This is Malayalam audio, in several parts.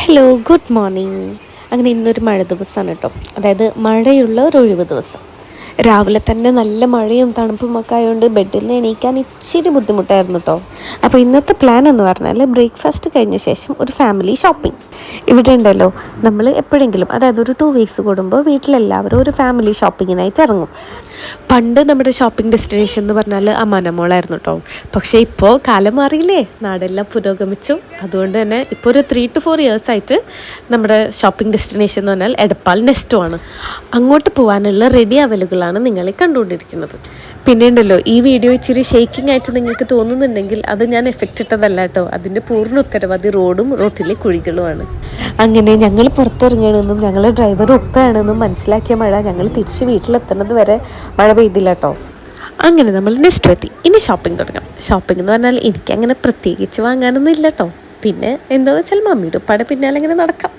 Hello good morning. അങ്ങനെ ഇന്നൊരു മഴ ദിവസമാണ് കേട്ടോ. അതായത് മഴയുള്ള ഒരു ഒഴിവ് ദിവസം. രാവിലെ തന്നെ നല്ല മഴയും തണുപ്പും ഒക്കെ ആയതുകൊണ്ട് ബെഡിൽ നിന്ന് എണീക്കാൻ ഇച്ചിരി ബുദ്ധിമുട്ടായിരുന്നു കേട്ടോ. അപ്പോൾ ഇന്നത്തെ പ്ലാൻ എന്ന് പറഞ്ഞാൽ ബ്രേക്ക്ഫാസ്റ്റ് കഴിഞ്ഞ ശേഷം ഒരു ഫാമിലി ഷോപ്പിംഗ്. ഇവിടെ ഉണ്ടല്ലോ, നമ്മൾ എപ്പോഴെങ്കിലും അതായത് ഒരു 2 വീക്സ് കൂടുമ്പോൾ വീട്ടിലെല്ലാവരും ഒരു ഫാമിലി ഷോപ്പിങ്ങിനായിട്ട് ഇറങ്ങും. പണ്ട് നമ്മുടെ ഷോപ്പിംഗ് ഡെസ്റ്റിനേഷൻ എന്ന് പറഞ്ഞാൽ അമ്മാനമോളായിരുന്നു കേട്ടോ. പക്ഷേ ഇപ്പോൾ കാലം മാറിയില്ലേ, നാടെല്ലാം പുരോഗമിച്ചു. അതുകൊണ്ട് തന്നെ ഇപ്പോൾ ഒരു 3 to 4 years ആയിട്ട് നമ്മുടെ ഷോപ്പിംഗ് ഡെസ്റ്റിനേഷൻ എന്ന് പറഞ്ഞാൽ എടപ്പാൾ നെസ്റ്റോ ആണ്. അങ്ങോട്ട് പോകാനുള്ള റെഡി അവൈലബിളാണ് നിങ്ങളെ കണ്ടുകൊണ്ടിരിക്കുന്നത്. പിന്നെ ഉണ്ടല്ലോ, ഈ വീഡിയോ ഇച്ചിരി ഷേക്കിംഗ് ആയിട്ട് നിങ്ങൾക്ക് തോന്നുന്നുണ്ടെങ്കിൽ അത് ഞാൻ എഫക്റ്റ് ഇട്ടതല്ല കേട്ടോ. അതിൻ്റെ പൂർണ്ണ ഉത്തരവാദി റോഡും റോട്ടിലെ കുഴികളുമാണ്. അങ്ങനെ ഞങ്ങൾ പുറത്തിറങ്ങണമെന്നും ഞങ്ങൾ ഡ്രൈവർ ഉപ്പയാണെന്നും മനസ്സിലാക്കിയ മഴ ഞങ്ങൾ തിരിച്ച് വീട്ടിലെത്തുന്നത് വരെ മഴ പെയ്തില്ല കേട്ടോ. അങ്ങനെ നമ്മൾ നെക്സ്റ്റ് എത്തി. ഇനി ഷോപ്പിംഗ് തുടങ്ങാം. ഷോപ്പിംഗ് എന്ന് പറഞ്ഞാൽ എനിക്കങ്ങനെ പ്രത്യേകിച്ച് വാങ്ങാനൊന്നും ഇല്ല കേട്ടോ. പിന്നെ എന്താണെന്ന് വെച്ചാൽ മമ്മിയുടെ ഉപ്പാടെ പിന്നാലെ അങ്ങനെ നടക്കാം.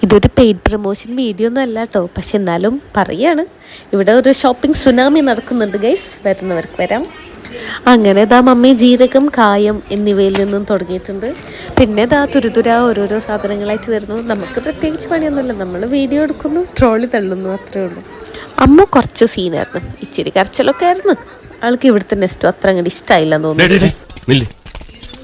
ഇതൊരു പെയ്ഡ് പ്രൊമോഷൻ വീഡിയോ ഒന്നും അല്ല കേട്ടോ. പക്ഷെ എന്നാലും പറയാണ്, ഇവിടെ ഒരു ഷോപ്പിംഗ് സുനാമി നടക്കുന്നുണ്ട് ഗൈസ്, വരുന്നവർക്ക് വരാം. അങ്ങനെ ഇതാ മമ്മി ജീരകം, കായം എന്നിവയിൽ നിന്നും തുടങ്ങിയിട്ടുണ്ട്. പിന്നെ ഇതാ തുരുതുര ഓരോരോ സാധനങ്ങളായിട്ട് വരുന്നു. നമുക്ക് പ്രത്യേകിച്ച് പണിയൊന്നുമില്ല, നമ്മൾ വീഡിയോ എടുക്കുന്നു, ട്രോളി തള്ളുന്നു, അത്രേ ഉള്ളൂ. അമ്മ കുറച്ച് സീനായിരുന്നു, ഇച്ചിരി കരച്ചിലൊക്കെ ആയിരുന്നു. ആൾക്ക് ഇവിടുത്തെ നെസ്റ്റോ അത്ര അങ്ങോട്ട് ഇഷ്ടമായില്ലെന്ന് തോന്നുന്നു.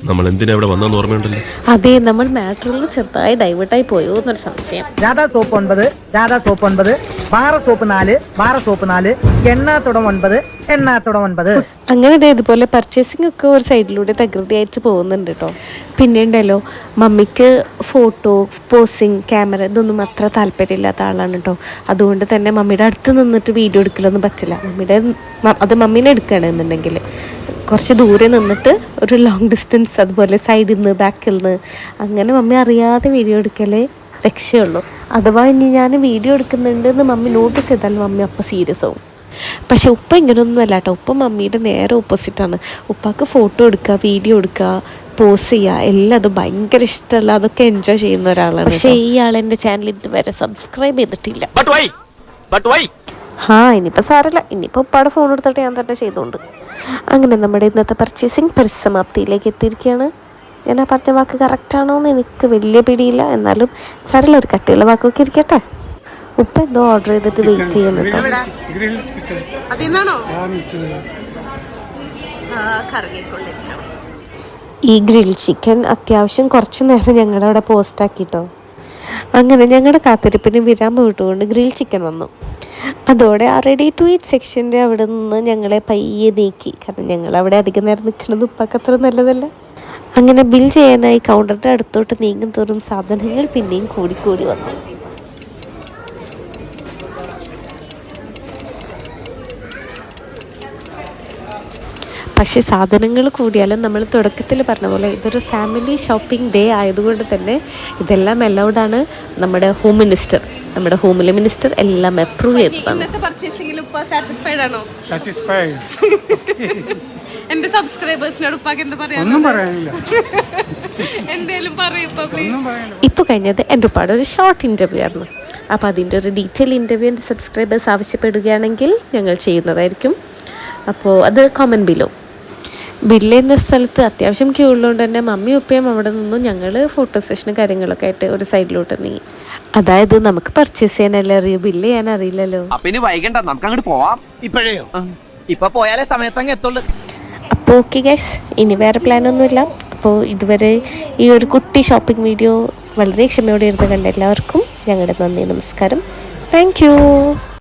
നമ്മൾ എന്തിനാ ഇവിടെ വന്നെന്ന് ഓർമ്മയുണ്ടല്ലോ. അതെ, നമ്മൾ മാറ്ററിൽ ചെറുതായി ഡൈവേർട്ടായി പോയോ എന്നൊരു സംശയം. രാധാ സോപ്പ് 9, രാധാ സോപ്പ് 9, ബാറ സോപ്പ് 4, ബാറ സോപ്പ് 4, എണ്ണാത്തുടം 9, എണ്ണാത്തുടം 9. അങ്ങനെ ഇതേപോലെ പർച്ചേസിംഗ് ഒക്കെ ഒരു സൈഡിലൂടെ തകൃതിയായിട്ട് പോകുന്നുണ്ട് കേട്ടോ. പിന്നെ ഉണ്ടല്ലോ, മമ്മിക്ക് ഫോട്ടോ, പോസിങ്, ക്യാമറ ഇതൊന്നും അത്ര താല്പര്യമില്ലാത്ത ആളാണ് കേട്ടോ. അതുകൊണ്ട് തന്നെ മമ്മിയുടെ അടുത്ത് നിന്നിട്ട് വീഡിയോ എടുക്കലൊന്നും പറ്റില്ല. അത് മമ്മീനെ എടുക്കുകയാണെന്നുണ്ടെങ്കിൽ കുറച്ച് ദൂരെ നിന്നിട്ട് ഒരു ലോങ് ഡിസ്റ്റൻസ്, അതുപോലെ സൈഡിൽ നിന്ന് ബാക്കിൽ നിന്ന് അങ്ങനെ മമ്മി അറിയാതെ വീഡിയോ എടുക്കലേ രക്ഷയുള്ളൂ. അഥവാ ഇനി ഞാൻ വീഡിയോ എടുക്കുന്നുണ്ടെന്ന് മമ്മി നോട്ടീസ് ചെയ്താൽ മമ്മി അപ്പം സീരിയസ് ആവും. പക്ഷെ ഉപ്പ ഇങ്ങനെയൊന്നും അല്ല കേട്ടോ. ഉപ്പ മമ്മിയുടെ നേരെ ഓപ്പോസിറ്റാണ്. ഉപ്പാക്ക് ഫോട്ടോ എടുക്കുക, വീഡിയോ എടുക്കുക, പോസ് ചെയ്യുക എല്ലാം അത് ഭയങ്കര ഇഷ്ടമല്ല, അതൊക്കെ എൻജോയ് ചെയ്യുന്ന ഒരാളാണ്. പക്ഷേ ഈ ആളെൻ്റെ ചാനൽ ഇതുവരെ സബ്സ്ക്രൈബ് ചെയ്തിട്ടില്ല. ഇനിയിപ്പോൾ സാരല്ല, ഇനിയിപ്പോൾ ഉപ്പാടെ ഫോൺ എടുത്തിട്ട് ഞാൻ തന്നെ ചെയ്തുകൊണ്ട്. അങ്ങനെ നമ്മുടെ ഇന്നത്തെ പർച്ചേസിങ് പരിസമാപ്തിയിലേക്ക് എത്തിയിരിക്കുകയാണ്. ഞാൻ ആ പറഞ്ഞ വാക്ക് കറക്റ്റാണോ എന്ന് എനിക്ക് വലിയ പിടിയില്ല, എന്നാലും സാരല്ല, ഒരു കട്ടിയുള്ള വാക്കൊക്കെ ഇരിക്കട്ടെ. ഉപ്പ എന്തോ ഓർഡർ ചെയ്തിട്ട് വെയിറ്റ് ചെയ്യുന്നുണ്ടോ. ഈ ഗ്രിൽ ചിക്കൻ അത്യാവശ്യം കുറച്ച് നേരം ഞങ്ങളുടെ അവിടെ പോസ്റ്റാക്കിട്ടോ. അങ്ങനെ ഞങ്ങളുടെ കാത്തിരിപ്പിന് വിരാമം വിട്ടുകൊണ്ട് ഗ്രിൽ ചിക്കൻ വന്നു. അതോടെ ആ റെഡി ടു ഈറ്റ് സെക്ഷൻ്റെ അവിടെ നിന്ന് ഞങ്ങളെ പയ്യെ നീക്കി. കാരണം ഞങ്ങൾ അവിടെ അധികം നേരം നിൽക്കുന്നത് ഉപ്പാക്ക് അത്ര നല്ലതല്ല. അങ്ങനെ ബിൽ ചെയ്യാനായി കൗണ്ടറിൻ്റെ അടുത്തോട്ട് നീങ്ങും തോറും സാധനങ്ങൾ പിന്നെയും കൂടിക്കൂടി വന്നു. പക്ഷേ സാധനങ്ങൾ കൂടിയാലും നമ്മൾ തുടക്കത്തിൽ പറഞ്ഞ പോലെ ഇതൊരു ഫാമിലി ഷോപ്പിംഗ് ഡേ ആയതുകൊണ്ട് തന്നെ ഇതെല്ലാം അലൗഡാണ്. നമ്മുടെ ഹോം മിനിസ്റ്റർ, നമ്മുടെ ഹോമിലെ മിനിസ്റ്റർ എല്ലാം അപ്രൂവ് ചെയ്തതാണ്. എന്റെ സബ്സ്ക്രൈബേഴ്സിനോട് ഇപ്പോൾ കഴിഞ്ഞത് എൻ്റെ ഉപ്പാട് ഒരു ഷോർട്ട് ഇൻ്റർവ്യൂ ആയിരുന്നു. അപ്പോൾ അതിൻ്റെ ഒരു ഡീറ്റെയിൽ ഇൻ്റർവ്യൂ എൻ്റെ സബ്സ്ക്രൈബേഴ്സ് ആവശ്യപ്പെടുകയാണെങ്കിൽ ഞങ്ങൾ ചെയ്യുന്നതായിരിക്കും. അപ്പോൾ അത് കമൻറ്റ് ബിലോ. ബില്ല് എന്ന സ്ഥലത്ത് അത്യാവശ്യം ക്യൂ ഉള്ളതുകൊണ്ട് തന്നെ മമ്മി ഉപ്പയും അവിടെ നിന്നും ഞങ്ങൾ ഫോട്ടോ സെഷനും കാര്യങ്ങളൊക്കെ ആയിട്ട് ഒരു സൈഡിലോട്ട് നീങ്ങി. അതായത് നമുക്ക് പർച്ചേസ് ചെയ്യാനല്ലേ അറിയൂ, ബില്ല് ചെയ്യാൻ അറിയില്ലല്ലോ. അപ്പോൾ ഓക്കെ ഗൈസ്, ഇനി വേറെ പ്ലാനൊന്നുമില്ല. അപ്പോൾ ഇതുവരെ ഈ ഒരു കുട്ടി ഷോപ്പിംഗ് വീഡിയോ വളരെ ക്ഷമയോടെ ഇരുന്ന് കണ്ട എല്ലാവർക്കും ഞങ്ങളുടെ നന്ദി, നമസ്കാരം, താങ്ക് യു.